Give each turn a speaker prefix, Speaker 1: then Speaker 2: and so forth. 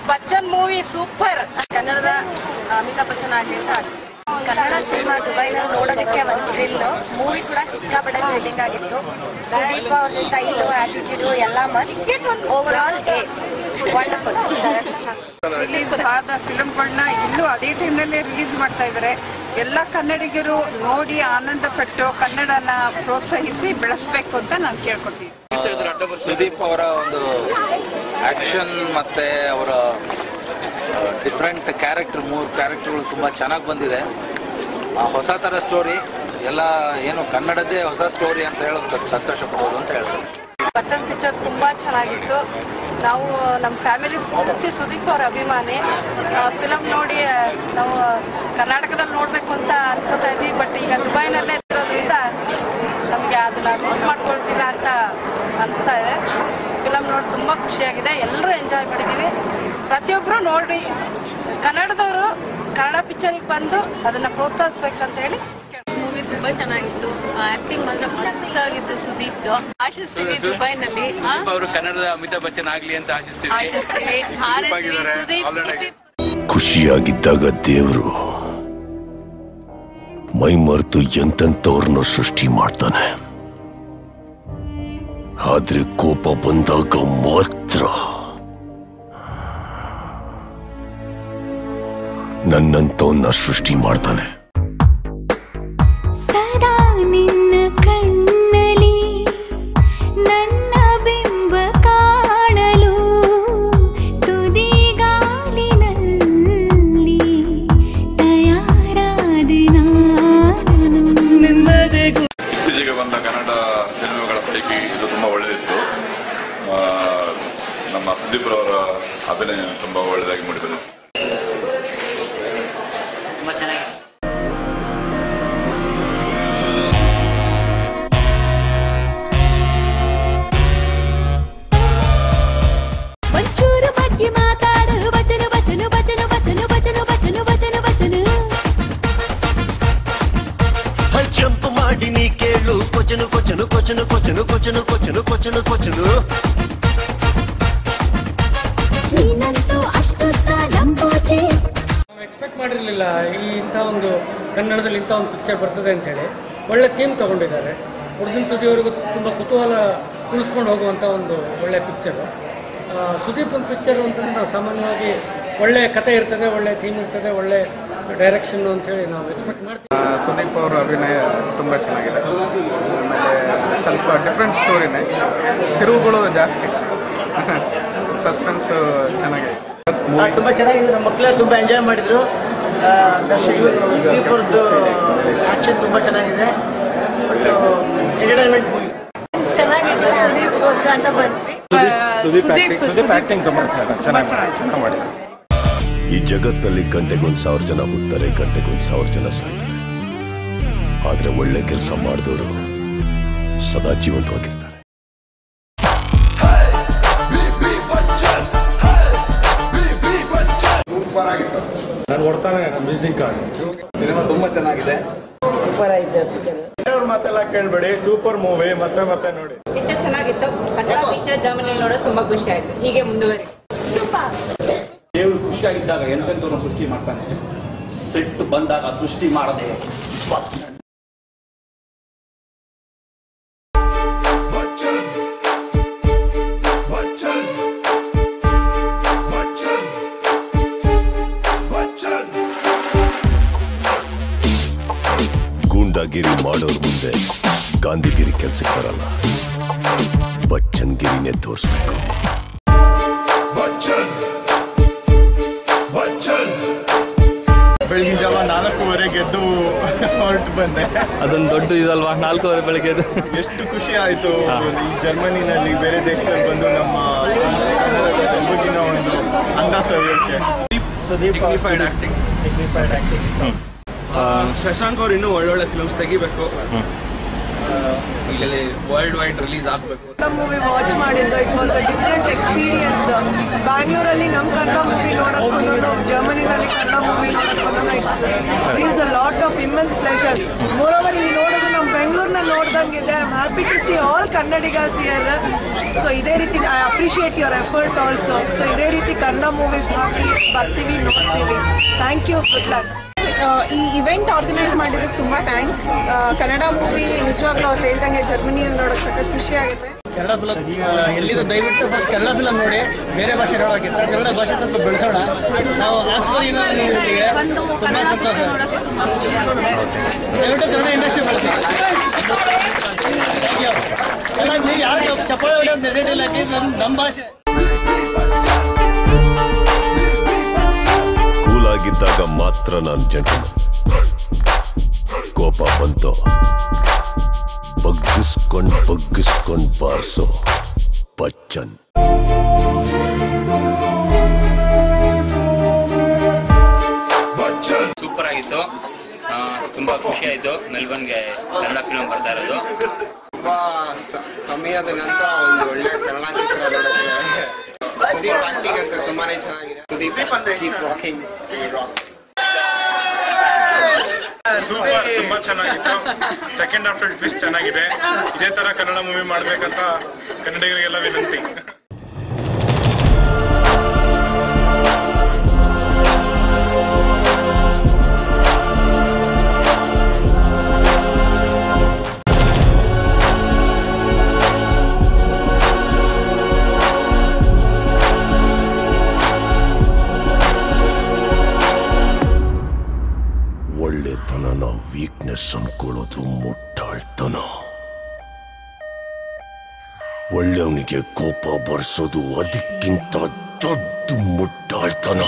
Speaker 1: Bachchan movie super. ಕನ್ನಡದ ಅಮಿತಾಬ್ ಬಚ್ಚನ್ ಆಗಲಿ ಅಂತ
Speaker 2: ಕನ್ನಡ ಸಿನಿಮಾ ದುಬೈನಲ್ಲಿ ನೋಡೋದಕ್ಕೆ ಒಂದು ಥ್ರಿಲ್. ಮೂವಿ ಕೂಡ ಸಿಕ್ಕಾಪಟ್ಟೆ ಥ್ರಿಲ್ಲಿಂಗ್ ಆಗಿತ್ತು. ಸುದೀಪ್ ಅವ್ರ ಸ್ಟೈಲು, ಆಟಿಟ್ಯೂಡು ಎಲ್ಲ ಮಸ್ತ್. Over all wonderful.
Speaker 1: ರಿಲೀಸ್ ಆದ ಫಿಲ್ಮ್ಗಳನ್ನ ಇಲ್ಲೂ ಅದೇ ಟೈಮ್ನಲ್ಲೇ ರಿಲೀಸ್ ಮಾಡ್ತಾ ಇದ್ದಾರೆ. ಎಲ್ಲ ಕನ್ನಡಿಗರು ನೋಡಿ ಆನಂದ ಪಟ್ಟು ಕನ್ನಡನ ಪ್ರೋತ್ಸಾಹಿಸಿ ಬೆಳೆಸಬೇಕು ಅಂತ ನಾನು ಕೇಳ್ಕೊತೀನಿ.
Speaker 3: ಸುದೀಪ್ ಅವರ ಒಂದು ಆಕ್ಷನ್ ಮತ್ತೆ ಅವರ ಡಿಫ್ರೆಂಟ್ ಕ್ಯಾರೆಕ್ಟರ್, 3 ಕ್ಯಾರೆಕ್ಟರ್ಗಳು ತುಂಬ ಚೆನ್ನಾಗಿ ಬಂದಿದೆ. ಹೊಸ ಥರ ಸ್ಟೋರಿ ಎಲ್ಲ ಏನು ಕನ್ನಡದೇ ಹೊಸ ಸ್ಟೋರಿ ಅಂತ ಹೇಳೋದು ಸ್ವಲ್ಪ ಸಂತೋಷ ಪಡೋದು ಅಂತ ಹೇಳ್ತಾರೆ.
Speaker 1: ಬಚ್ಚನ್ ಪಿಕ್ಚರ್ ತುಂಬ ಚೆನ್ನಾಗಿತ್ತು. ನಾವು ನಮ್ಮ ಫ್ಯಾಮಿಲಿ ಪೂರ್ತಿ ಸುದೀಪ್ ಅವರ ಅಭಿಮಾನಿ. ಫಿಲಮ್ ನೋಡಿ ನಾವು ಕರ್ನಾಟಕದಲ್ಲಿ ನೋಡಬೇಕು ಅಂತ ಅನ್ಕೋತಾ ಇದ್ವಿ. ಬಟ್ ಈಗ ದುಬೈನಲ್ಲೇ ಇರೋದ್ರಿಂದ ನಮಗೆ ಅದನ್ನ ಮಿಸ್ ಮಾಡ್ಕೊಳ್ತಿಲ್ಲ ಅಂತ ಅನಿಸ್ತಾ ಇದೆ. ಫಿಲಮ್ ನೋಡಿ ತುಂಬ ಖುಷಿಯಾಗಿದೆ. ಎಲ್ಲರೂ ಎಂಜಾಯ್ ಮಾಡಿದ್ದೀವಿ. ಪ್ರತಿಯೊಬ್ಬರು ನೋಡಿ ಕನ್ನಡದವರು ಕನ್ನಡ ಪಿಕ್ಚರಿಗೆ ಬಂದು ಅದನ್ನು ಪ್ರೋತ್ಸಾಹಿಸ್ಬೇಕಂತ ಹೇಳಿ.
Speaker 2: ಮೂವಿ ತುಂಬಾ ಚೆನ್ನಾಗಿತ್ತು. ಆಕ್ಟಿಂಗ್ ಮಾತ್ರ ಮಸ್ತ್ ಆಗಿತ್ತು ಸುದೀಪ್. ಆಶಿಸ್ತೀವಿ ದುಬೈನಲ್ಲಿ
Speaker 4: ಅವರು ಕನ್ನಡದ ಅಮಿತಾಬ್ ಬಚ್ಚನ್ ಆಗ್ಲಿ ಅಂತ ಆಶಿಸ್ತೀವಿ.
Speaker 5: ಖುಷಿಯಾಗಿದ್ದಾಗ ದೇವರು ಮೈ ಮರೆತು ಎಂತೆಂಥವ್ರನ್ನ ಸೃಷ್ಟಿ ಮಾಡ್ತಾನೆ. ಆದ್ರೆ ಕೋಪ ಬಂದಾಗ ಮಾತ್ರ ನನ್ನಂತವನ್ನ ಸೃಷ್ಟಿ ಮಾಡ್ತಾನೆ.
Speaker 6: ಸದಾ ನಿನ್ನ ಕಣ್ಣಲಿ ನನ್ನ ಬಿಂಬ ಕಾಣಲು ತುದಿಗಾಲಿನಲ್ಲಿ ತಯಾರಾದೆ ನಾನು.
Speaker 7: ಇತ್ತೀಚೆಗೆ ಬಂದ ಕನ್ನಡ ಸಿನಿಮಾಗಳ ಪೈಕಿ ಇದು ತುಂಬ ಒಳ್ಳೆಯದಿತ್ತು. ನಮ್ಮ ಸುದೀಪ್ ಅವರ ಅಭಿನಯ ತುಂಬ ಒಳ್ಳೆಯದಾಗಿ ಮೂಡಿಬಂದಿದೆ.
Speaker 5: ಜಂಪ್ ಮಾಡಿ ನೀ ಕೇಳು ಕೊಚನು ಕೊಚನು ಕೊಚನು ಕೊಚನು ಕೊಚನು ಕೊಚನು ಕೊಚನು ಕೊಚನು.
Speaker 8: ಎಕ್ಸ್ಪೆಕ್ಟ್ ಮಾಡಿರಲಿಲ್ಲ ಇಂಥ ಒಂದು ಕನ್ನಡದಲ್ಲಿ ಇಂಥ ಒಂದು ಪಿಕ್ಚರ್ ಬರ್ತದೆ ಅಂತೇಳಿ. ಒಳ್ಳೆ ಥೀಮ್ ತಗೊಂಡಿದ್ದಾರೆ. ಹುಡುಗಿನ ತುದಿಯವರೆಗೂ ತುಂಬ ಕುತೂಹಲ ಉಳಿಸ್ಕೊಂಡು ಹೋಗುವಂಥ ಒಂದು ಒಳ್ಳೆ ಪಿಕ್ಚರು. ಸುದೀಪ್ ಒಂದು ಪಿಕ್ಚರ್ ಅಂತಂದ್ರೆ ನಾವು ಸಾಮಾನ್ಯವಾಗಿ ಒಳ್ಳೆ ಕತೆ ಇರ್ತದೆ, ಒಳ್ಳೆ ಥೀಮ್ ಇರ್ತದೆ, ಒಳ್ಳೆ ಡೈರೆಕ್ಷನ್ನು ಅಂತೇಳಿ ನಾವು ಎಕ್ಸ್ಪೆಕ್ಟ್ ಮಾಡ್ತೀವಿ.
Speaker 9: ಸುದೀಪ್ ಅವರ ಅಭಿನಯ ತುಂಬ ಚೆನ್ನಾಗಿದೆ. ಆಮೇಲೆ ಸ್ವಲ್ಪ ಡಿಫ್ರೆಂಟ್ ಸ್ಟೋರಿನೇ, ತಿರುವುಗಳು ಜಾಸ್ತಿ, ಸಸ್ಪೆನ್ಸ್ ಚೆನ್ನಾಗಿದೆ.
Speaker 10: ತುಂಬ ಚೆನ್ನಾಗಿದೆ. ನಮ್ಮ ಮಕ್ಕಳೆಲ್ಲ ತುಂಬ ಎಂಜಾಯ್ ಮಾಡಿದರು. ಸುದೀಪ್ ಅವ್ರದ್ದು ಆ್ಯಕ್ಷನ್ ತುಂಬ ಚೆನ್ನಾಗಿದೆ. ಬಟ್ ಎಂಟರ್ಟೈನ್ಮೆಂಟ್ ಮೂವಿ
Speaker 1: ಚೆನ್ನಾಗಿದೆ. ಸುದೀಪ್ಗೋಸ್ಕರ ಅಂತ ಬಂದ್ವಿ.
Speaker 9: ಸುದೀಪ್ ಆ್ಯಕ್ಟಿಂಗ್ ತುಂಬ ಚೆನ್ನಾಗಿ ಮಾಡಿದ್ದಾರೆ.
Speaker 5: ಈ ಜಗತ್ತಲ್ಲಿ ಗಂಟೆಗೊಂದು 1000 ಜನ ಹುಡ್ತಾರೆ, ಗಂಟೆಗೊಂದು 1000 ಜನ ಸಾಯ್ತಾರೆ. ಆದ್ರೆ ಒಳ್ಳೆ ಕೆಲಸ ಮಾಡಿದವರು ಸದಾ ಜೀವಂತವಾಗಿರ್ತಾರೆ.
Speaker 8: ನಾನು ನೋಡ್ತಾನೆ ಮ್ಯೂಸಿಕ್
Speaker 9: ಸಿನಿಮಾ ತುಂಬ ಚೆನ್ನಾಗಿದೆ.
Speaker 10: ಸೂಪರ್ ಆಗಿದೆ ಪಿಕ್ಚರ್.
Speaker 9: ಮಾತೆಲ್ಲ ಕೇಳಬೇಡಿ, ಸೂಪರ್ ಮೂವಿ. ಮತ್ತೆ ಮತ್ತೆ ನೋಡಿ.
Speaker 2: ಪಿಕ್ಚರ್ ಚೆನ್ನಾಗಿತ್ತು. ಕನ್ನಡ ಪಿಕ್ಚರ್ ಜರ್ಮನಿಯಲ್ಲಿ ನೋಡೋದು ತುಂಬಾ ಖುಷಿ ಆಯ್ತು. ಹೀಗೆ ಮುಂದುವರಿ.
Speaker 11: ದೇವರು ಖುಷಿಯಾಗಿದ್ದಾಗ ಎಂತೆಂಥವ್ರನ್ನ ಸೃಷ್ಟಿ ಮಾಡ್ತಾನೆ. ಸಿಟ್ಟು ಬಂದಾಗ ಸೃಷ್ಟಿ ಮಾಡದೆ
Speaker 5: ಗೂಂಡಾಗಿರಿ ಮಾಡೋರ್ ಮುಂದೆ ಗಾಂಧಿಗಿರಿ ಕೆಲ್ಸಕ್ಕೆ ಬರಲ್ಲ. ಬಚ್ಚನ್ಗಿರಿನೇ ತೋರಿಸ್ಬೇಕು.
Speaker 9: ಬೆಳಗಿನ ಜಾವ 4:15 ಎದ್ದು ಹೊರಟು ಬಂದೆ.
Speaker 4: ಅದೊಂದು ದೊಡ್ಡ ಇದಲ್ವಾ, 4:15 ಬೆಳಗ್ಗೆ ಎದ್ದು
Speaker 9: ಎಷ್ಟು ಖುಷಿ ಆಯಿತು. ಈ ಜರ್ಮನಿನಲ್ಲಿ ಬೇರೆ ದೇಶದಲ್ಲಿ ಬಂದು ನಮ್ಮ ಕನ್ನಡದ ಸೊಬಗಿನ ಒಂದು ಅಂದ ಸವಿಯೋಕ್ಕೆ.
Speaker 3: Dignified acting. ಶಶಾಂಕ್ ಅವ್ರು ಇನ್ನೂ ಒಳ್ಳೊಳ್ಳೆ ಫಿಲ್ಮ್ಸ್ ತೆಗಿಬೇಕು.
Speaker 4: ವರ್ಲ್ಡ್ ವೈಡ್ ರಿಲೀಸ್ ಆಗಬೇಕು.
Speaker 1: ಮೂವಿ ವಾಚ್ ಮಾಡಿದ್ದು it was a different experience. ಬ್ಯಾಂಗ್ಳೂರಲ್ಲಿ ನಮ್ಮ ಕನ್ನಡ ಮೂವಿ ನೋಡೋಕ್ಕೂ ಜರ್ಮನಿನಲ್ಲಿ ಕನ್ನಡ ಮೂವಿ ನೋಡೋಕ್ಕೂ it's a lot of immense pleasure. Moreover ಇಲ್ಲಿ ನೋಡೋದು ನಮ್ಮ ಬೆಂಗಳೂರಿನ ನೋಡ್ದಂಗಿದೆ. I am happy to see all ಕನ್ನಡಿಗರ್ಸ್ ಹಿಯರ್. ಸೊ ಇದೇ ರೀತಿ I appreciate your effort also. So ಇದೇ ರೀತಿ ಕನ್ನಡ ಮೂವೀಸ್ ಹಾಕಿ ಬರ್ತೀವಿ, ನೋಡ್ತೀವಿ. Thank you, good luck.
Speaker 12: ಈ ಇವೆಂಟ್ ಆರ್ಗನೈಸ್ ಮಾಡಿರೋದು ತುಂಬ ಥ್ಯಾಂಕ್ಸ್. ಕನ್ನಡ ಮೂವಿ ನಿಜವಾಗ್ಲೂ ಅವ್ರು ಹೇಳ್ದಂಗೆ ಜರ್ಮನಿಯಲ್ಲಿ ನೋಡೋಕೆ ಸಖತ್ ಖುಷಿ ಆಗುತ್ತೆ.
Speaker 8: ಕನ್ನಡ ಫಿಲಮ್ ಎಲ್ಲಿದೆ ದಯವಿಟ್ಟು ಫಸ್ಟ್ ಕನ್ನಡ ಫಿಲಮ್ ನೋಡಿ, ಬೇರೆ ಭಾಷೆ ನೋಡೋಕ್ಕಿಂತ ಕನ್ನಡ ಭಾಷೆ ಸ್ವಲ್ಪ ಬೆಳೆಸೋಣ. ನಾವು ಆಕ್ಸ್ಫರ್ಡ್ ತುಂಬ ಸಂತೋಷ. ದಯವಿಟ್ಟು ಕನ್ನಡ ಇಂಡಸ್ಟ್ರಿ ಬೆಳೆಸಿ. ಎಲ್ಲ ನೀವು ಯಾರು ಚಪ್ಪಾಳೆ ಹೊಡೆಯೋದು ನೆಸೆಟಿಲ್ಲ, ನಮ್ಮ ಭಾಷೆ.
Speaker 5: ಕೂಲಾಗಿದ್ದಾಗ ಮಾತ್ರ ನಾನು ಜಂಟಲ್ಮನ್. ಕೋಪ ಬಂತು ಬಗ್ಗಿಸ್ಕೊಂಡ್ ಬಾರ್ಸೋ ಬಚ್ಚನ್.
Speaker 4: ಸೂಪರ್ ಆಗಿತ್ತು, ತುಂಬಾ ಖುಷಿ ಆಯ್ತು ಮೆಲ್ಬರ್ನ್ಗೆ ಕನ್ನಡ ಫಿಲ್ಮ್ ಬರ್ತಾ ಇರೋದು.
Speaker 13: ತುಂಬಾ ಸಮಯದ ನಂತರ ಒಂದು ಒಳ್ಳೆ ಕನ್ನಡ ಚಿತ್ರ ನೋಡುತ್ತೆ. ಸುದೀಪ್ ಆಕ್ಟಿಂಗ್ ಅಂತ ತುಂಬಾನೇ ಚೆನ್ನಾಗಿದೆ. Sudeep keep rocking rock.
Speaker 9: Super, ತುಂಬಾ ಚೆನ್ನಾಗಿತ್ತು. ಸೆಕೆಂಡ್ ಹಾಫ್ ಟ್ವಿಸ್ಟ್ ಚೆನ್ನಾಗಿದೆ. ಇದೇ ತರ ಕನ್ನಡ ಮೂವಿ ಮಾಡ್ಬೇಕಂತ ಕನ್ನಡಿಗರಿಗೆಲ್ಲ ವಿನಂತಿ.
Speaker 5: ಒಳ್ಳೆತನನ ವೀಕ್ನೆಸ್ ಅನ್ಕೊಳ್ಳೋದು ಮುಟ್ಟಾಳ್ತನ. ಒಳ್ಳೆಯವನಿಗೆ ಕೋಪ ಬರ್ಸೋದು ಅದಕ್ಕಿಂತ ದೊಡ್ಡ ಮುಟ್ಟಾಳ್ತನ.